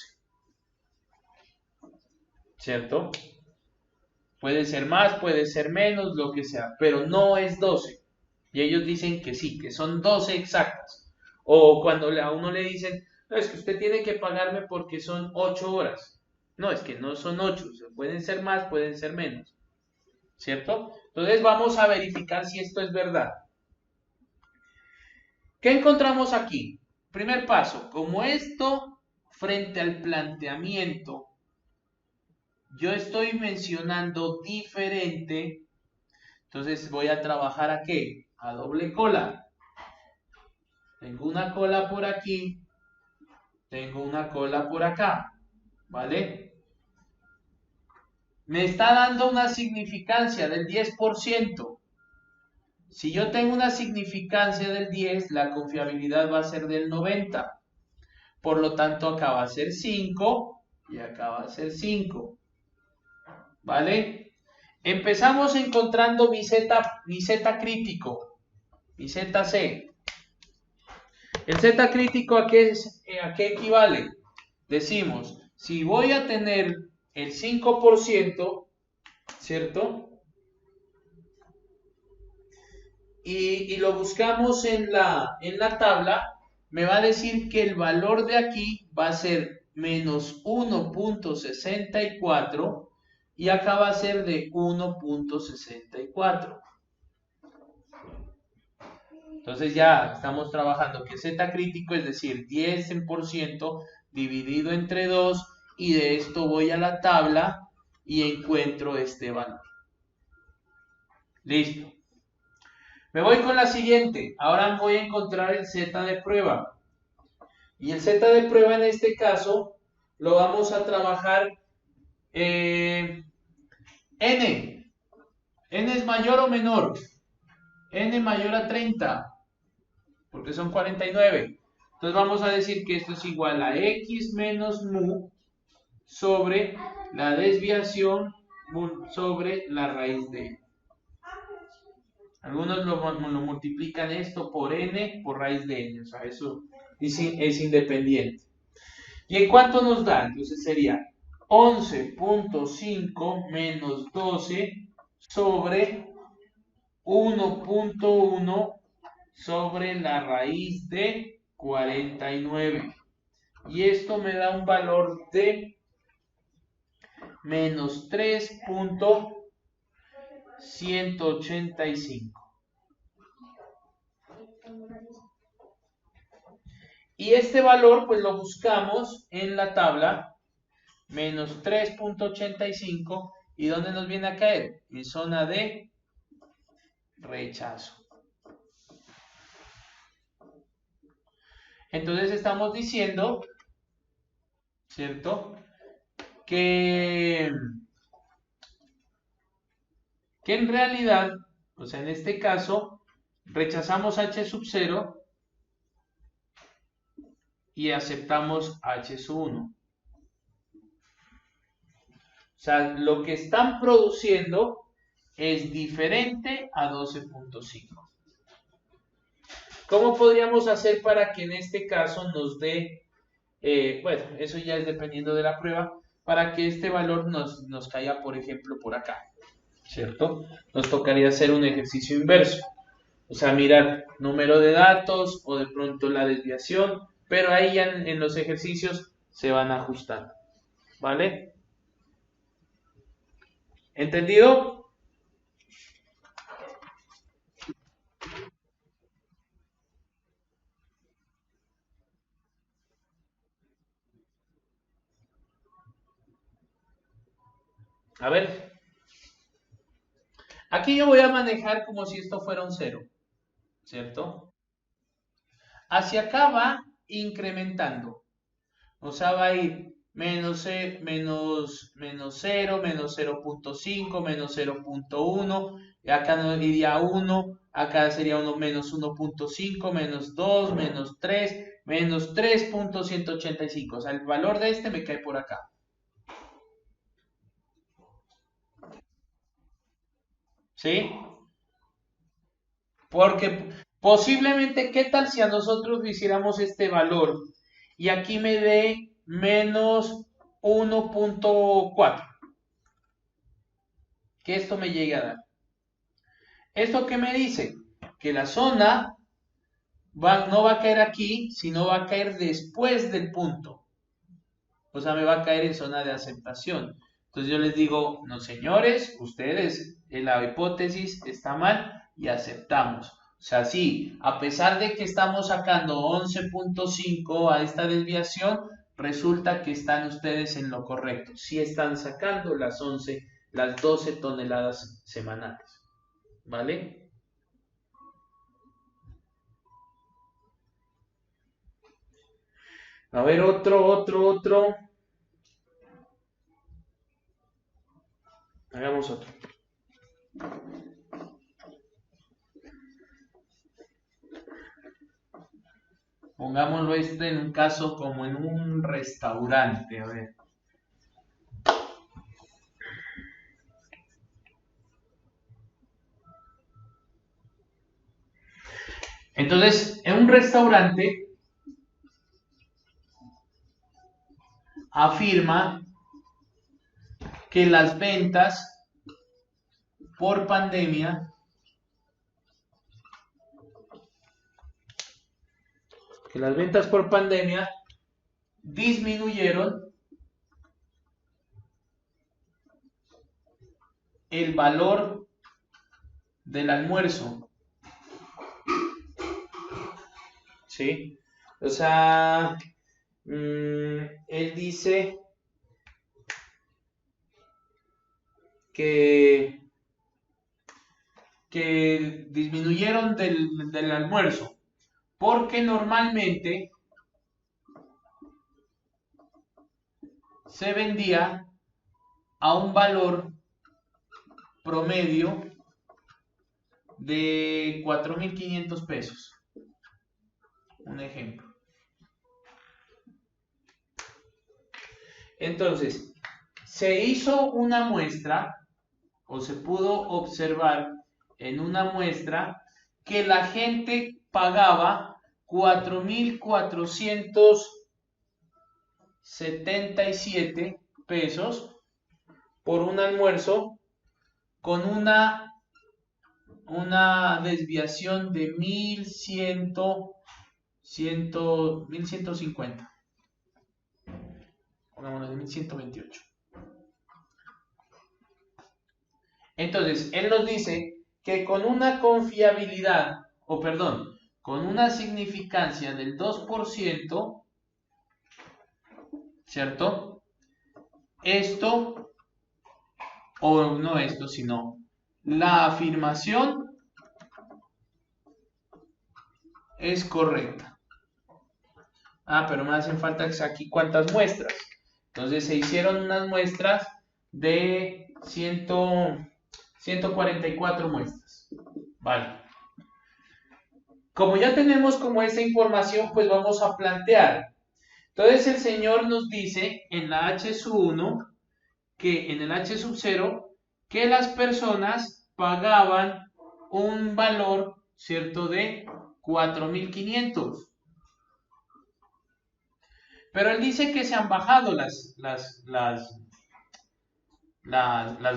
¿Cierto? Puede ser más, puede ser menos, lo que sea, pero no es 12. Y ellos dicen que sí, que son 12 exactas. O cuando a uno le dicen, no, es que usted tiene que pagarme porque son 8 horas. No, es que no son 8, pueden ser más, pueden ser menos. ¿Cierto? Entonces vamos a verificar si esto es verdad. ¿Qué encontramos aquí? Primer paso, como esto frente al planteamiento yo estoy mencionando diferente, entonces voy a trabajar ¿a qué? A doble cola. Tengo una cola por aquí, tengo una cola por acá, ¿vale? Me está dando una significancia del 10%. Si yo tengo una significancia del 10, la confiabilidad va a ser del 90. Por lo tanto, acá va a ser 5 y acá va a ser 5. ¿Vale? Empezamos encontrando mi Z crítico, mi ZC. ¿El Z crítico a qué equivale? Decimos, si voy a tener el 5%, ¿cierto? Y lo buscamos en la tabla, me va a decir que el valor de aquí va a ser menos 1.64 y acá va a ser de 1.64. Entonces ya estamos trabajando que Z crítico es decir 10% dividido entre 2 y de esto voy a la tabla y encuentro este valor. Listo. Me voy con la siguiente. Ahora voy a encontrar el Z de prueba. Y el Z de prueba en este caso lo vamos a trabajar N. ¿N es mayor o menor? N mayor a 30, porque son 49. Entonces vamos a decir que esto es igual a X menos mu sobre la desviación sobre la raíz de N. Algunos lo multiplican esto por N por raíz de N, o sea, eso es independiente. ¿Y en cuánto nos da? Entonces sería 11.5 menos 12 sobre 1.1 sobre la raíz de 49. Y esto me da un valor de menos 3.185. Y este valor pues lo buscamos en la tabla, menos 3.85, ¿y dónde nos viene a caer? En zona de rechazo. Entonces estamos diciendo, ¿cierto? Que en realidad, o sea, en este caso, rechazamos H sub 0 y aceptamos H sub 1. O sea, lo que están produciendo es diferente a 12.5. ¿Cómo podríamos hacer para que en este caso nos dé, bueno, eso ya es dependiendo de la prueba, para que este valor nos caiga, por ejemplo, por acá, ¿cierto? Nos tocaría hacer un ejercicio inverso, o sea, mirar número de datos o de pronto la desviación, pero ahí ya en los ejercicios se van ajustando, ¿vale? ¿Entendido? A ver, aquí yo voy a manejar como si esto fuera un 0, ¿cierto? Hacia acá va incrementando, o sea, va a ir menos 0, menos 0.5, menos 0.1, y acá no iría 1, acá sería menos 1.5, menos 2, menos 3, menos 3.185, o sea, el valor de este me cae por acá. ¿Sí? Porque posiblemente, ¿qué tal si a nosotros hiciéramos este valor y aquí me dé menos 1.4? Que esto me llegue a dar. ¿Esto qué me dice? Que la zona no va a caer aquí, sino va a caer después del punto. O sea, me va a caer en zona de aceptación. Entonces yo les digo, no señores, ustedes, la hipótesis está mal y aceptamos. O sea, sí, a pesar de que estamos sacando 11.5 a esta desviación, resulta que están ustedes en lo correcto. Sí están sacando las 12 toneladas semanales. ¿Vale? A ver, otro. Hagamos otro. Pongámoslo en un caso como en un restaurante. A ver. Entonces, en un restaurante afirma que las ventas por pandemia disminuyeron el valor del almuerzo. ¿Sí? O sea, él dice que disminuyeron del almuerzo, porque normalmente se vendía a un valor promedio de 4.500 pesos. Un ejemplo. Entonces, se hizo una muestra, o se pudo observar en una muestra, que la gente pagaba 4.477 pesos por un almuerzo con una desviación de 1150. Pongámoslo de 1128. Entonces, él nos dice que con una confiabilidad, o perdón, con una significancia del 2%, ¿cierto? Esto, o no esto, sino la afirmación es correcta. Ah, pero me hacen falta aquí cuántas muestras. Entonces se hicieron unas muestras de 144 muestras. Vale. Como ya tenemos como esa información, pues vamos a plantear. Entonces el Señor nos dice en la H sub 1, que en el H sub 0, que las personas pagaban un valor, ¿cierto?, de 4.500. Pero él dice que se han bajado las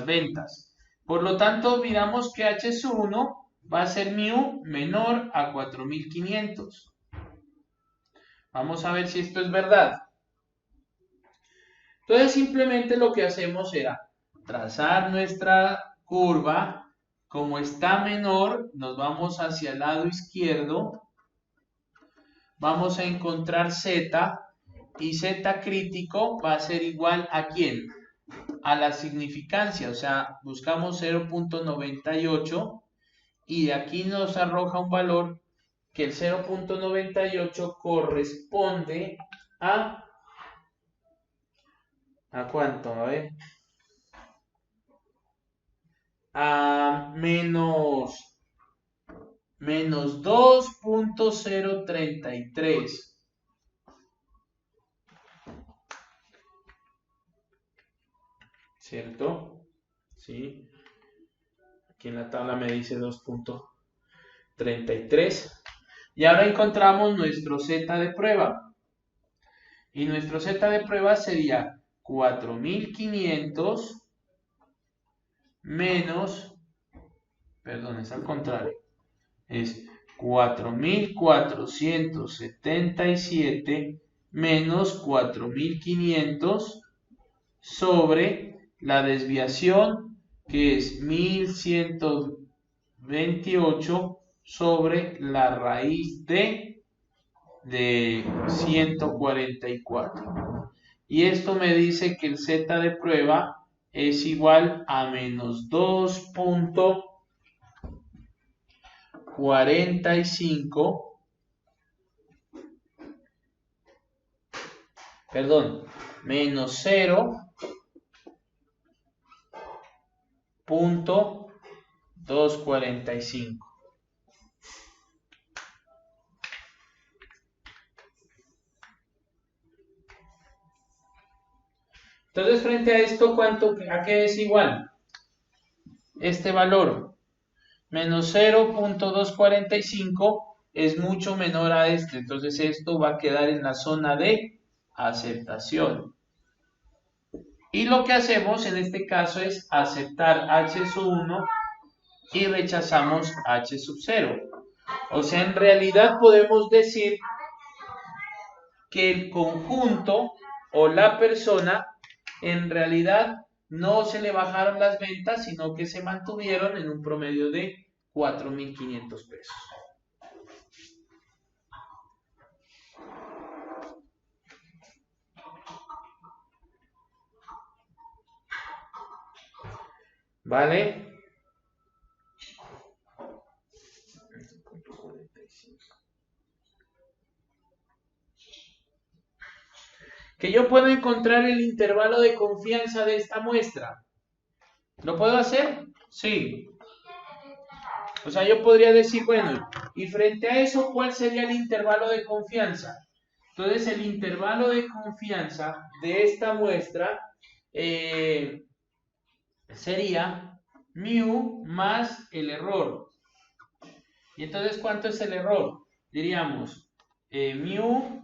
ventas. Por lo tanto, miramos que H sub 1 va a ser mu menor a 4.500. Vamos a ver si esto es verdad. Entonces, simplemente lo que hacemos era trazar nuestra curva. Como está menor, nos vamos hacia el lado izquierdo. Vamos a encontrar Z. Y Z crítico va a ser igual a ¿quién? A la significancia, o sea, buscamos 0.98 y de aquí nos arroja un valor que el 0.98 corresponde ¿a cuánto? A ver. A menos 2.033. ¿Cierto? ¿Sí? Aquí en la tabla me dice 2.33. Y ahora encontramos nuestro Z de prueba. Y nuestro Z de prueba sería 4.500 menos, perdón, es al contrario, es 4.477 menos 4.500 sobre la desviación, que es 1.128 sobre la raíz de 144. Y esto me dice que el Z de prueba es igual a menos 2.45, perdón, menos 0.245. Entonces, frente a esto, ¿a qué es igual? Este valor, menos 0.245, es mucho menor a este. Entonces, esto va a quedar en la zona de aceptación. Y lo que hacemos en este caso es aceptar H sub 1 y rechazamos H sub 0. O sea, en realidad podemos decir que el conjunto o la persona en realidad no se le bajaron las ventas, sino que se mantuvieron en un promedio de 4.500 pesos. ¿Vale? Que yo puedo encontrar el intervalo de confianza de esta muestra. ¿Lo puedo hacer? Sí. O sea, yo podría decir, bueno, y frente a eso, ¿cuál sería el intervalo de confianza? Entonces, el intervalo de confianza de esta muestra sería mu más el error. Y entonces, ¿cuánto es el error? Diríamos, mu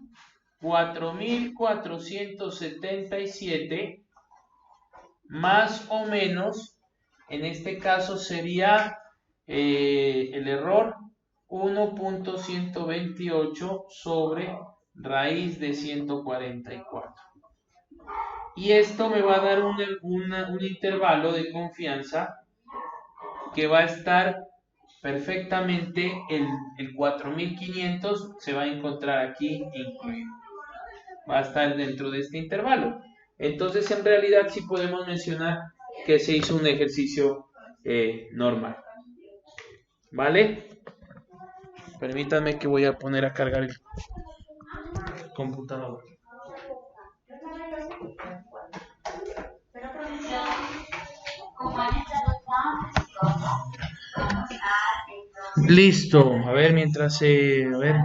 4.477 más o menos, en este caso sería el error 1.128 sobre raíz de 144. Y esto me va a dar un intervalo de confianza que va a estar perfectamente, el 4.500 se va a encontrar aquí incluido. Va a estar dentro de este intervalo. Entonces, en realidad, sí podemos mencionar que se hizo un ejercicio normal. ¿Vale? Permítanme que voy a poner a cargar el computador. Listo. A ver, mientras a ver.